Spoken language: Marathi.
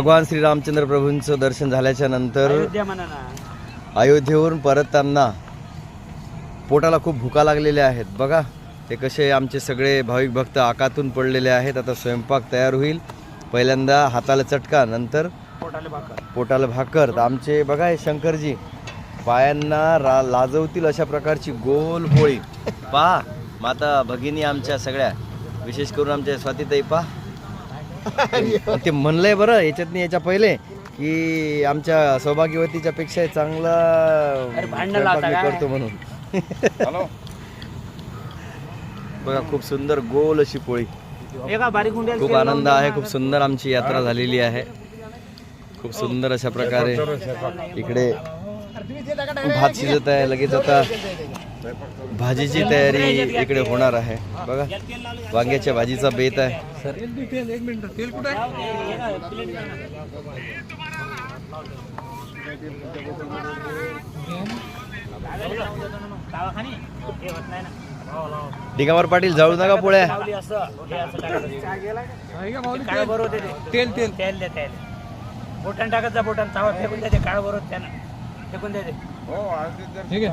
भगवान श्रीरामचंद्र प्रभूंचं दर्शन झाल्याच्या नंतर अयोध्येवरून परतताना पोटाला खूप भुका लागलेल्या आहेत. बघा ते कसे आमचे सगळे भाविक भक्त आकातून पडलेले आहेत. आता स्वयंपाक तयार होईल. पहिल्यांदा हाताला चटका, नंतर पोटाला भाकर. तर आमचे बघा हे शंकरजी पायांना लाजवतील अशा प्रकारची गोल पोळी पहा. माता भगिनी आमच्या सगळ्या, विशेष करून आमच्या स्वातीताई पहा. ते म्हणलंय बरं याच्यातनी याच्या पहिले की आमच्या सौभाग्यवतीच्या पेक्षा चांगला करतो म्हणून. बघा खूप सुंदर गोल अशी पोळी. खूप आनंद आहे. खूप सुंदर आमची यात्रा झालेली आहे. खूप सुंदर अशा प्रकारे इकडे भात शिजत आहे. लगेच आता भाजीची तयारी इकडे होणार आहे. बघा वांग्याच्या भाजीचा बेत आहे. दिगंबर पाटील जाळू नका पोळ्या. तेल तेल तेल दे तेल. बोटान टाकत जा. बोटान तावा फेकून द्या. काळ बरोबर त्यानं फेकून द्या.